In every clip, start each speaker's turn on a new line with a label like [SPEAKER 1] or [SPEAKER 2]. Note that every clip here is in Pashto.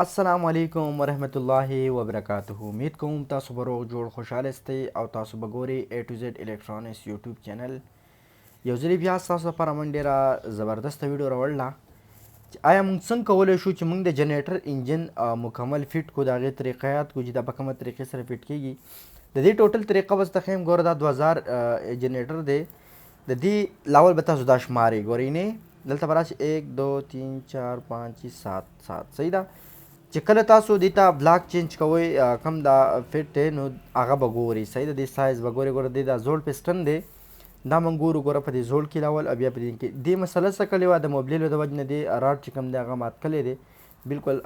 [SPEAKER 1] السلام علیکم ورحمت الله وبرکاته. امید کوم تاسو به روغ جوړ خوشحاله استئ او تاسو به ګورئ A to Z الکترونکس یوټیوب چینل. یو ځلې بیا ستاسو لپاره موږ ډېره زبردسته ویډیو راوړله چې آیا موږ څنګه کولی شو چې موږ د جنریټر انجن مکمل فټ کړو، د هغې طریقه یاد کړو چې دا په کومه طریقې سره فټ کیږي. د دې ټوټل طریقه به درته ښیم. ګوره دا 2000 جنریټر دی. د دې لاول به تاسو دا شمارئ. ګورئ نه دلته به راشي 1 2 3 4 5 6 7 صحیح ده. چې کله تاسو دې ته بلاک چینج کوئ کم دا فټ دی نو هغه به ګورئ. صحیح ده. دې سایز به ګورئ. ګوره دې دا زوړ پسټن دی، دا موږ ګورو. ګوره په دې زوړ کې لاول او بیا په دې کې دې مسله څه کړې وه، د موبلیلو د وجې نه دې راډ چې کوم دی هغه مات کړی دی. بالکل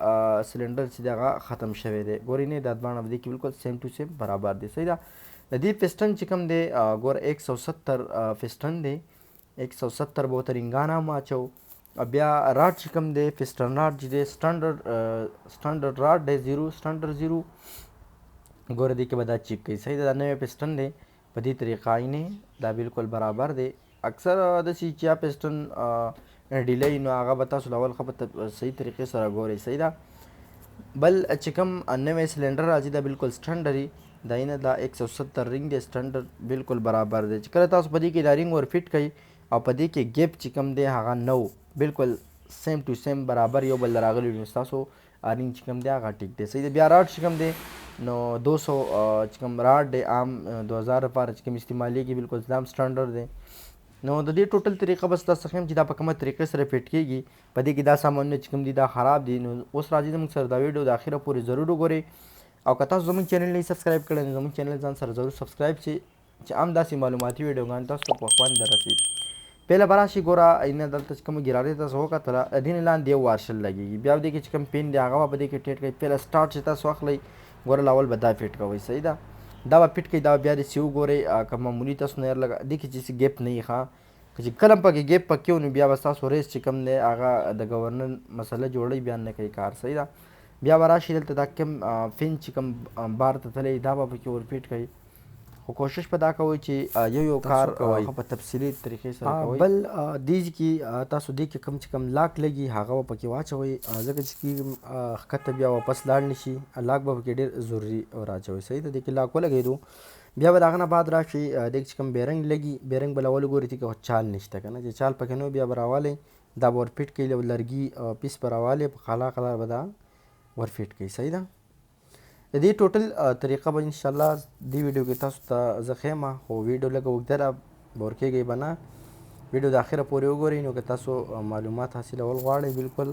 [SPEAKER 1] سلنډر چې دی هغه ختم شوی دی. ګورئ نه دا دواړه په دې کې بالکل سیم ټو سیم برابر دی. صحیح ده. د دې پسټن چې کوم دی ګوره 170 پسټن دی. 170 به ورته رنګان هم اچوو. بیا راډ چې کوم دی پسټن راډ چې دی سټنډرډ راډ دی 0 سټنډرډ 0. ګوره دې کې به دا چیک کوي. صحیح ده. دا نوی پسټن دی په دې طریقه یې دا بالکل برابر دی. اکثر داسې چې یا پسټن ډیلی نو هغه به تاسو لاول ښه په صحیح طریقې سره ګورئ. صحیح ده. بل چې کوم نوی سلنډر راځي دا بالکل سټنډر دی. دا نه دا 170 رنګ دی سټنډرډ بالکل برابر دی. چې کله تاسو په دې کې دا رنګ ور فټ کوئ او په دې کې ګیپ چې کوم دی هغه نو بالکل سیم ټو سیم برابر یو بل راغلی نو ستاسو رنګ چې کوم دی هغه ټیک دی. صحیح دی. بیا راډ چې کوم دی نو 200 چې کوم راډ دی عام 2000 لپاره چې کوم استعمالیږي بالکل دا هم سټنډرډ دی. نو د دې ټوټل طریقه به ستاسو ښیم چې دا په کومه طریقې سره فټ کیږي. په دې کې دا سامانونه چې کوم دي دا خراب دي. نو اوس راځي زموږ سره دا ویډیو د اخره پورې ضرور وګورئ او که تاسو زموږ چینل نه سبسکرایب کړی نو زموږ چینل ځان سره ضرور سبسکرایب چې هم داسې معلوماتي ویډیوګانې تاسو ته په خوند دررسي. پهله به راشي. ګوره اینه دلته چې کومه ګرارۍ تاسو وکتله د دې نه لاندې یو وارشل لګېږي. بیا په دې کې چې کوم پین دی هغه به په دې کې ټیټ کوئ. پهله سټارټ چې تاسو اخلئ ګوره لاول به دا فټ کوئ. صحیح ده. دا به فټ کوئ. دا بیا داسې وګورئ که معمولي تاسو نیر لګه دې کې چې ګیپ نه وي ښه. که چې کله پکې ګیپ پکې و نو بیا به ستاسو ریس چې کوم دی هغه د ګورنر مسله جوړوي بیا نه کوي کار. صحیح ده. بیا به راشي دلته دا کوم فین چې کوم بار ته تللی دا به پکې ور فټ کوئ. خو کوشش په دا کوئ چې یو کار په تفصیلي طریقې سره کوئ. بل دې کې تاسو دې کې کوم چې کوم لاک لګي هغه به پکې واچوئ ځکه چې ښکته بیا واپس لاړ نه شي. لاک به پکې ډېر ضروري راچوئ. صحیح ده. دې کې لاک ولګېدو بیا به د هغه نه بعد راشي دې چې کوم بیرنګ لګي بیرنګ به لاول وګورئ چې چال نشته که نه. چې چال پکې نه بیا به راوالی دا به ور فټ کوئ. یو لرګي پیس به راوالی په خلا خلا به دا ور فټ کوئ. صحیح ده. د دې ټوټل طریقه به انشاءالله دې ویډیو کې تاسو ته زه ښیم. خو ویډیو لږه اوږده ده بور کېږئ به نه. ویډیو د اخره پورې وګورئ نو که تاسو معلومات حاصلول غواړئ بالکل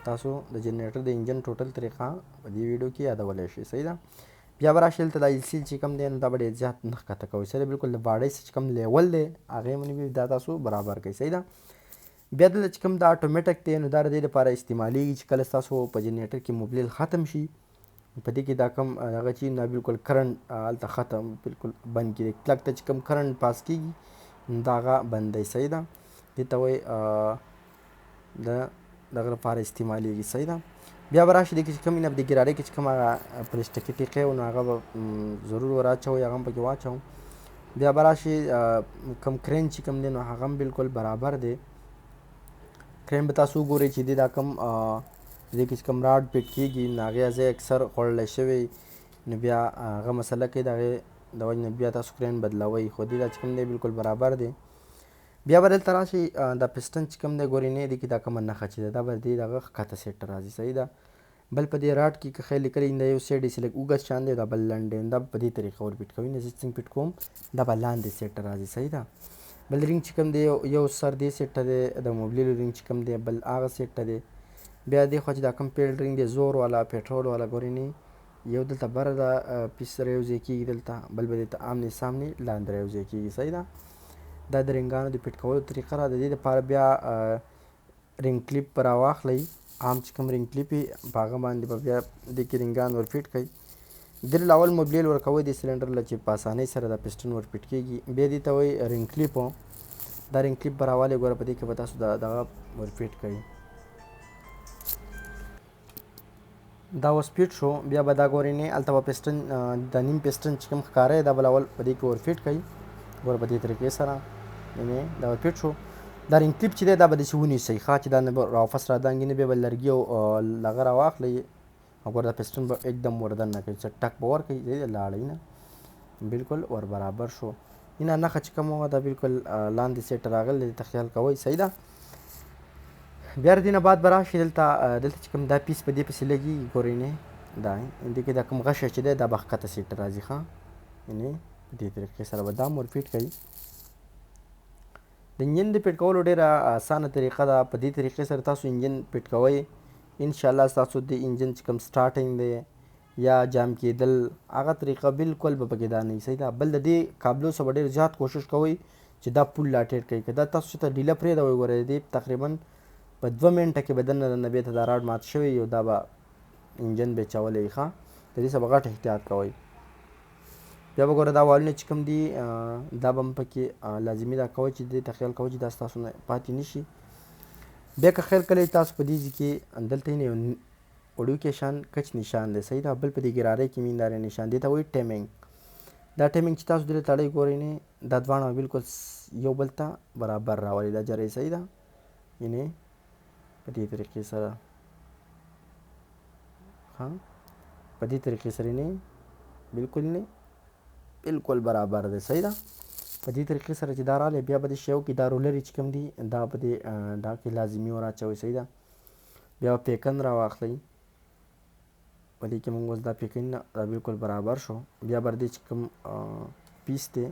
[SPEAKER 1] تاسو د جنریټر د انجن ټوټل طریقه په دې ویډیو کې یادولی شئ. صحیح ده. بیا به راشي دلته دا ایل سی چې کوم دی نو دا به ډېر زیات نه ښکته کوئ. صحیح ده. بالکل د باډۍ چې کوم لیول دی هغې باندې دا تاسو برابر کوئ. صحیح ده. بیا دلته چې کوم دا اټومیټک دی نو دا د دې لپاره استعمالیږي چې کله ستاسو په جنریټر کې موبلیل ختم شي په دې کې دا کوم هغه چې دا بالکل کرنټ هلته ختم بالکل بند کړي. کلک ته چې کوم کرنټ پاس کېږي دا هغه بندوي. صحیح ده. دې ته وایي د دغه لپاره استعمالیږي. صحیح ده. بیا به راشي دې کې چې کوم د ګرارۍ کې چې کوم هغه پلاستیکي ټیکۍ و نو هغه به ضرور ور اچوئ هغه هم پکې واچوم. بیا به راشي کوم کرین چې کوم دی نو هغه هم بالکل برابر دی. کرین به تاسو وګورئ چې دې دا کوم دې کې چې کوم راډ فټ کېږي نو هغې ځای اکثر خوړلی شوی نو بیا هغه مسله کوي د هغې د وجې نه بیا تاسو کرین بدلوئ. خو دې دا چې کوم دی بالکل برابر دی. بیا به دلته راشي دا پسټن چې کوم دی ګورئ نه دې کې دا کومه نښه چې ده دا به دې دغه ښکته سیټ راځي. صحیح ده. بل په دې راډ کې که ښه لیکلی دا یو سیټ داسې لږ اوږد شان دی دا بل لنډ دی دا په دې طریقه ور فټ کوي. نه زه څنګه فټ کوم دا به لاندې سیټ راځي. صحیح ده. بل رنګ چې کوم دی یو سر دې سیټ ته دی د موبلیلو رنګ چې کوم دی بل هغه سیټ ته دی. بیا دې خوا چې دا کوم پیل رنګ دی زور والا پټرول والا ګورئ نه یو دلته بره دا پیس سره یو ځای کېږي دلته بل به دلته آمنې سامنې لاندې را یو ځای کېږي. صحیح ده. دا د رنګانو د فټ کولو طریقه را د دې دپاره بیا رنګ کلیپ به راواخلئ. عام چې کوم رنګ کلیپ وي په هغه باندې به بیا دې کې رنګان ور فټ کړئ. دې لاول موبلیل ورکوئ دې سلنډر له چې په اسانۍ سره دا پسټن ور فټ کېږي. بیا دې ته وایي رنګ کلیپ. دا رنګ کلیپ به راوالی ګوره په دې کې به تاسو دغه ور فټ کوئ. دا اوس فټ شو. بیا به دا ګورئ نه هلته به پسټن د نیم پسټن چې کوم ښکاره دی دا به لاول په دې کې ور فټ کوئ. ګوره په دې طریقې سره دا به فټ شو. دا رنګ کلیپ چې دی دا به داسې ونیسئ ښه چې دا نه به راواپس رادانګي نه بیا به لرګي او لغه راواخلئ وګوره دا پسټن به एकदम ور دننه کوي چې ټک به ورکوي دی لاړی نه بالکل ور برابر شو اینه نښه چې کومه وه دا بالکل لاندې سیټ راغلی دې ته خیال کوئ صحیح ده بیا د دې نه بعد به راشي دلته چې کوم دا پیس په دې پسې لګي ګورئ نه دا دې کې دا کوم غشه چې دی دا به ښکته سیټ راځي ښه یعنې په دې طریقې سره به دا هم ور فټ کوي د انجن د فټ کولو ډېره اسانه طریقه ده په دې طریقې سره تاسو انجن فټ کوئ انشاءالله ستاسو د انجن چې کوم سټارټینګ دی یا جام کېدل هغه طریقه بالکل به پکې دا نه وي صحیح ده بل د دې کابلو څخه به ډېر زیات کوشش کوئ چې دا پول لا ټیټ کوي که دا تاسو چې ته ډیله پرېږدوئ ګورئ دې تقریبا په 2 منټه کې به دننه دننه بېرته دا راډ مات شوی او دا به انجن به چولی ښه د دې څخه به غټ احتیاط کوئ بیا به ګوره دا والونه چې کوم دي دا به هم پکې لازمي دا کوئ چې دې ته خیال کوئ چې دا ستاسو نه پاتې نه شي بیا که خیر کله تاسو په دې ځای کې دلته یې یو وړوکی شان کچ نشان دی صحیح ده بل په دې ګرارۍ کې میندارې نشان دې ته وایي ټیمینګ دا ټیمینګ چې تاسو دلته تړئ ګورئ نه دا دواړه بالکل یو بل ته برابر راولي دا جرۍ صحیح ده یعنې په دې طریقې سره ها په دې طریقې سره نه بالکل نه بالکل برابر دی صحیح ده په دې طریقې سره چې دا راغلی بیا به دې شی وکړي دا رولرې چې کوم دي دا به دې دا کې لازمي ور اچوئ صحیح ده بیا پیکن را واخلئ په دې کې مونږ اوس دا پیکن دا بالکل برابر شو بیا به دې چې کوم پیس دی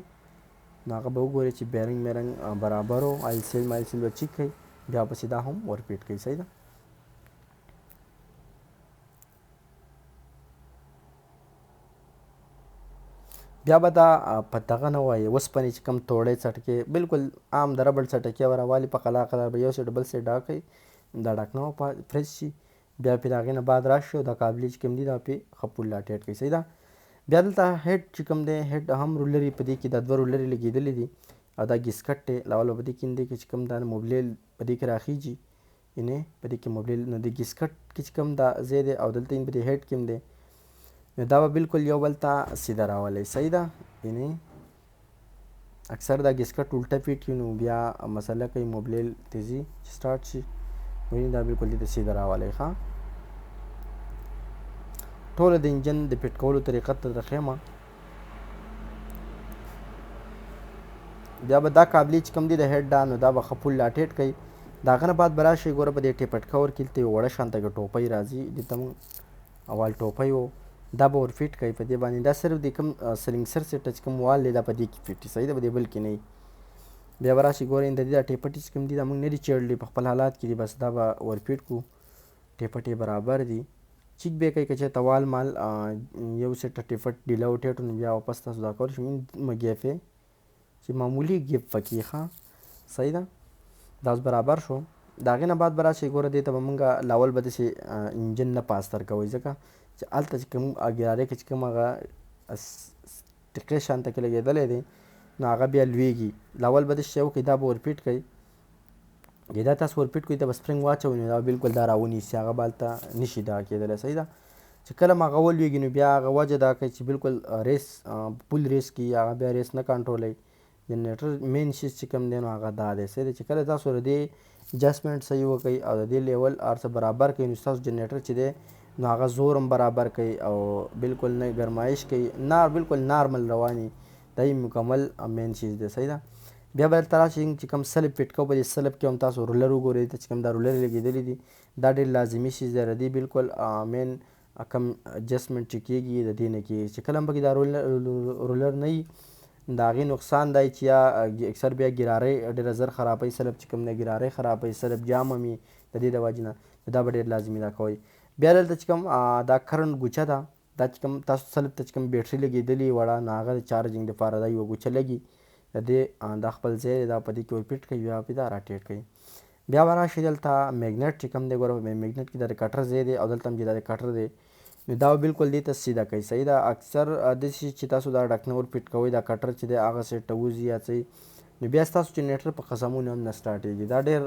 [SPEAKER 1] نو هغه به وګورئ چې بیرنګ میرنګ برابر و آیل سیل مایل سیل به چیک کړئ بیا پسې دا هم ور فټ کړئ صحیح ده بیا به دا په دغه نه وایي اوسپنې چې کوم توړی څټکې بالکل عام د ربړ څټکې به راوالي په قلا قلار به یو سیټ بل سیټ ډاکئ دا ډاکنه پرېس شي بیا پرې د هغې نه بعد راشي او دا کابلې چې کوم دي دا پرې ښه پول لا ټیټ کړئ صحیح ده بیا دلته هیډ چې کوم دی هیډ هم رولري په دې کې دا 2 رولرې لګېدلې دي او دا ګسکټ دی لاول به په دې کې چې کوم دا موبلیل په دې کې راخیږي یعنې په دې کې موبلیل نو د ګسکټ کې چې کوم دا ځای دی او دلته په دې هیډ کې هم دی نو دا به بالکل یو بل ته سیده راولئ صحیح ده یعنې اکثر دا ګسکټ الټه فټ وي نو بیا مسله کوي موبلیل تیزي چې سټارټ شي ویني دا بالکل دې ته سیده راولئ ښه ټوله د انجن د فټ کولو طریقه درته ښیم بیا به دا کابلې چې کوم دي د هیډ دا نو دا به ښه پول لا ټیټ کوي د هغه نه بعد به راشئ ګوره په دې ټیپټکه ورکړي دلته یو وړه شانته کې ټوپۍ راځي دلته مونږ اول ټوپۍ و دا به ور فټ کوي په دې باندې دا صرف د کوم سلنګسر سیټ چې کوم وال دی دا په دې کې فټ صحیح ده په دې بل کې نه بیا به راشي ګورئ د دې دا ټیپټې چې کوم دي دا مونږ نه دي چیړلي په خپل حالات کې دي بس دا به ور فټ کړو ټیپټې برابر دي چیک به کوي که چېرته وال مال یو سیټه ټیپټ ډیله وټیټو نو بیا واپس تاسو دا کولی شئ مګیفې چې معمولي ګیپ پکې ښه صحیح ده دا اوس برابر شو د هغې نه بعد به راشئ ګوره دې ته به مونږ لاول به داسې انجن نه پاستر کوئ ځکه چې هلته چې کوم ګرارۍ کې چې کوم هغه ټقې شانته کې لګېدلی دی نو هغه بیا لویږي لاول به داسې شی وکړئ دا به ور فټ کړئ چې دا تاسو ور فټ کړئ ته به سپرنګ واچوئ نو دا بالکل دا راونیسي هغه به هلته نشي دا کېدلی صحیح ده چې کله هم هغه ولویږي نو بیا هغه وجه دا کوي چې بالکل ریس پول ریس کوي هغه بیا ریس نه کنټرولوي جنریټر مین شیز چې کوم دی نو هغه دا دی صحیح دی چې کله تاسو د دې اجسټمنټ صحیح وکړئ او د دې لیول هر څه برابر کړئ نو ستاسو جنریټر چې دی نو هغه زور هم برابر کوي او بالکل نه ګرمایش کوي بالکل نارمل رواني دا یې مکمل مین چیز دی صحیح ده بیا به دلته راشئ چې کوم سلب فټ کوو په دې سلب کې هم تاسو رولر وګورئ چې کوم دا رولرې لګېدلي دي دا ډېر لازمي چیز دی د دې بالکل مین کم اجسټمنټ چې کېږي د دې نه کېږي چې کله هم پکې دا رولر نه وي د هغې نقصان دی چې یا اکثر بیا ګرارۍ ډېره زر خرابوي سلب چې کوم دی ګرارۍ خرابوي سلب جام هم وي د دې د وجې نه دا به ډېر لازمي دا کوئ بیا دلته چې کوم دا کرنټ ګوچه ده دا چې کوم تاسو سلب ته چې کوم بیټرۍ لګېدلې وړه نو هغه د چارجینګ دپاره دا یوه ګوچه لګي د دې دا خپل ځای دا په دې کې ور فټ کوي بیا پرې دا راټیټ کوي بیا به راشئ دلته میګنټ چې کوم دی ګوره په میګنټ کې دا د کټر ځای دی او دلته هم چې دا د کټر دی نو دا بالکل دې ته سیده کوي صحیح ده اکثر داسې چې تاسو دا ډکنه ور فټ کوئ دا کټر چې دی هغه سیټ ته وځي یا څه نو بیا ستاسو جنریټر په قسمونو هم نه سټارټېږي دا ډېر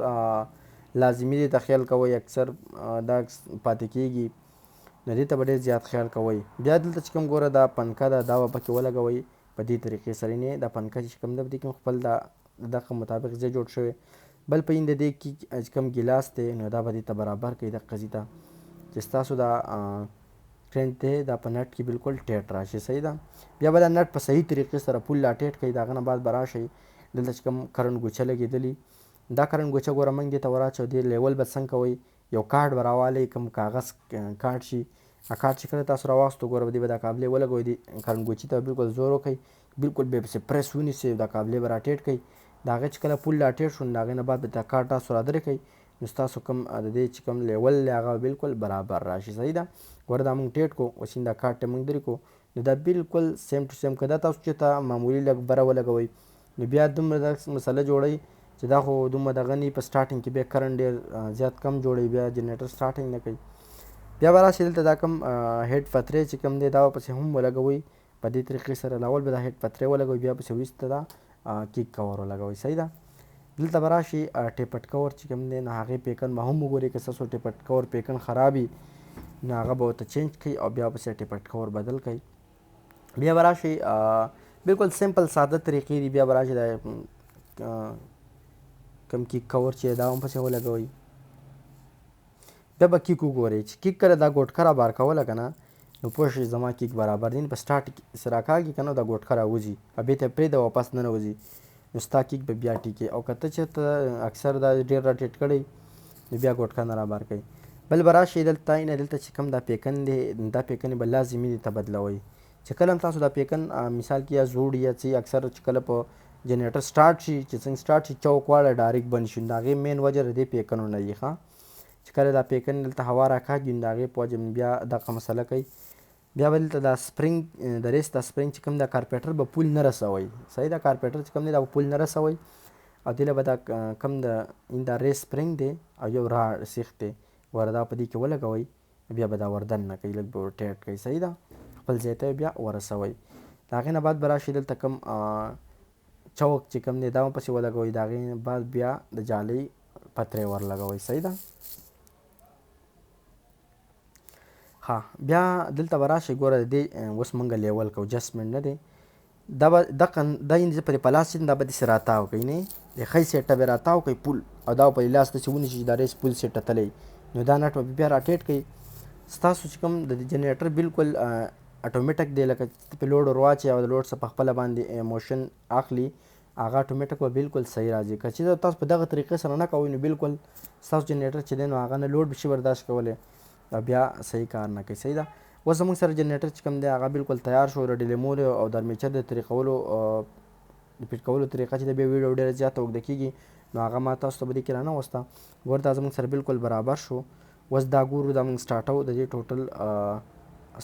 [SPEAKER 1] لازمي دی ته خیال کوئ اکثر دا پاتې کېږي نو دې ته به ډېر زیات خیال کوئ بیا دلته چې کوم ګوره دا پنکه ده دا به پکې ولګوئ په دې طریقې سره نه دا پنکه چې کوم ده په دې کې خپل دا دغه مطابق ځای جوړ شوی بل په این د دې کې چې کوم ګیلاس دی نو دا به دې ته برابر کوي دغه قضیې ته چې ستاسو دا سټرینث دی دا په نټ کې بالکل ټیټ راشي. صحیح ده. بیا به دا نټ په صحیح طریقې سره پول لا ټیټ کړئ. د هغه نه بعد به راشئ دلته چې کوم کرنټ ګوچه لګېدلي دا کرنټ ګوچه ګوره موږ دې ته وراچوو. دې لیول به څنګه کوئ یو کارډ به راوالئ کوم کاغذ کارډ شي. کارډ چې کله تاسو راواخیستو ګوره دې به دا کابلې ولګوئ دې کرنټ ګوچې ته بالکل زور وکړئ بالکل به یې پسې پریس ونیسئ دا کابلې به را ټیټ کړئ. د هغې چې کله پول را ټیټ شو نو د هغې نه بعد به دا کارډ تاسو را درې کړئ نو ستاسو کوم د دې چې کوم لیول دی هغه بالکل برابر راشي. صحیح ده. ګوره دا موږ ټیټ کړو اوس دا کارډ ته موږ درې کړو نو دا بالکل سیم ټو سیم که دا تاسو چېرته معمولي لږ بره ولګوئ نو بیا دومره داسې مسله جوړوئ چې دا خو دومره دغه نه وي. په سټارټینګ کې بیا کرنټ ډېر زیات کم جوړوي بیا جنریټر سټارټینګ نه کوي. بیا به راشي دلته دا کوم هیډ پتری چې کوم دی دا به پسې هم ولګوئ په دې طریقې سره. لاول به دا هیډ پتری ولګوئ بیا پسې وروسته دا کیک کور ولګوئ. صحیح ده. دلته به راشي ټیپټ کور چې کوم دی نو هغې پیکن به هم وګورئ که ستاسو ټیپټ کور پیکن خراب وي نو هغه به ورته چینج کړئ او بیا پسې ټیپټ کور بدل کړئ. بیا به راشئ بالکل سمپل ساده طریقې دي. بیا به راشئ دا کوم کیک کور چې دا هم پسې ولګوئ. بیا به کیک وګورئ چې کیک کله دا ګوټکه را بار کوله که نه نو پوه شئ زما کیک برابر دی. په سټارټ کې راکاږي که نه دا ګوټکه راوځي او بېرته یې پرېږده واپس ننوځي نو ستا کیک به بیا ټیکي. او که ته چېرته اکثر دا ډېر را ټیټ کړی نو بیا ګوټکه نه را بار کوي. بل به راشئ دلته دلته چې کوم دا پیکن دی دا پیکن به لازمي دي ته بدلوئ. چې کله هم تاسو دا پیکن مثال کې یا زوړ یا څه اکثر چې کله په جنریټر سټارټ شي چې څنګه سټارټ شي چوک واړه ډایرکټ بند شي نو د هغې مین وجه د دې پیکنو نه وي. ښه چې کله دا پیکن دلته هوا راکاږي نو د هغې په وجه بیا دغه مسله کوي. بیا به دلته دا سپرینګ د ریس دا سپرینګ چې کوم دا کارپیټر به پول نه رسوئ. صحیح ده. کارپیټر چې کوم دی دا به پول نه رسوئ او دې له به دا کوم دا ریس سپرینګ دی او یو را سیخ دی ګوره دا په دې کې ولګوئ بیا به دا وردن نه کوي لږ به ور ټیټ کوي. صحیح ده. خپل ځای ته بیا ورسوئ. د هغې نه بعد به راشئ دلته کوم چوک چې کوم دی دا هم پسې ولګوئ. د هغې نه بعد بیا د جالۍ پتری ورلګوئ. صحیح ده. ها بیا دلته به راشئ ګوره د دې اوس موږ لیول کوو جسټمنټ نه دی دا به دغه دا یعنې پرې په لاس دا به داسې راتاو کوي نه د ښی سیټ ته به راتاو کوي پول او دا به په لاس داسې ونیسي چې دا ریس پول سیټ ته تللی نو دا نټ به بیا راټیټ کوي. ستاسو چې کوم د جنریټر بالکل اټومیټک دی لکه په لوډ ور واچئ او د لوډ څخه په خپله باندې موشن اخلي هغه اټومیټک به بالکل صحیح راځي. که چېرته تاسو په دغه طریقې سره نه کوئ نو بالکل ستاسو جنریټر چې دی نو هغه نه لوډ به شي برداشت کولی او بیا صحیح کار نه کوي. صحیح ده. اوس زموږ سره جنریټر چې کوم دی هغه بالکل تیار شو. د ډیلیمور او د ارمیچر د طریقولو د فټ کولو طریقه چې د بیا ویډیو ډېره زیاته اوږده کېږي نو هغه ما تاسو ته به دې کې رانهوسته. ګوره دا زموږ سره بالکل برابر شو. اوس دا ګورو دا موږ سټارټو د دې ټوټل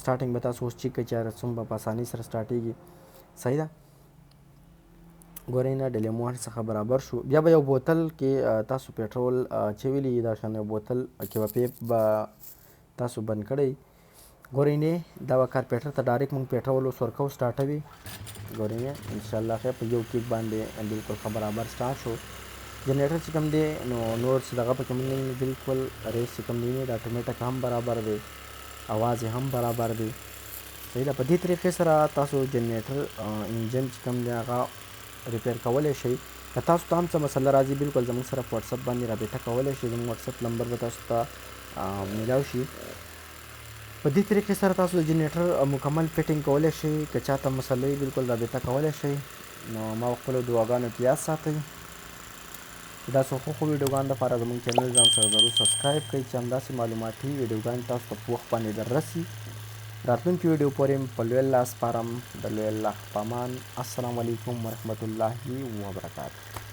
[SPEAKER 1] سټارټینګ به تاسو اوس چیک کړئ چې څومره په اسانۍ سره سټارټېږي. صحیح ده. ګورئ نه ډیلیمور څخه برابر شو. بیا به یو بوتل کې تاسو پېټرول اچولی دا شان یو بوتل کې به پیپ به تاسو بند کړئ. ګورئ نه دا به کارپیټر ته ډایرکټ موږ پېټرول اوس ورکوو سټارټوي. ګورئ نه انشاءالله خیر په یو کیک باندې بالکل ښه برابر سټارټ شو. جنریټر چې کوم دی نو نور څه دغه پکې موږ نه بالکل ریس چې کوم دی د اټومیټک هم برابر دی اواز یې هم برابر دی. صحیح ده. په دې طریقې سره تاسو جنریټر انجن چې کوم دی هغه ریپیر کولی شئ. که تاسو ته هم څه مسله راځي بالکل زموږ سره په وټساپ باندې رابطه کولی شئ. زموږ وټساپ نمبر به تاسو ته میلاو شي. په دې طریقې سره تاسو د جنریټر مکمل فټینګ کولی شئ. که چاته مسلې بالکل رابطه کولی شئ نو ما خپلو دعاګانو کې یاد ساتئ. داسې ښو ویډیوګانو دپاره زموږ چینل ځان سره ضرور سبسکرایب کړئ چې همداسې معلوماتي ویډیوګانې تاسو ته په وخت باندې در رسي. راتلونکي ویډیو پورې په لوی الله سپارم. د لوی الله په امان. السلام علیکم ورحمة الله وبرکاته.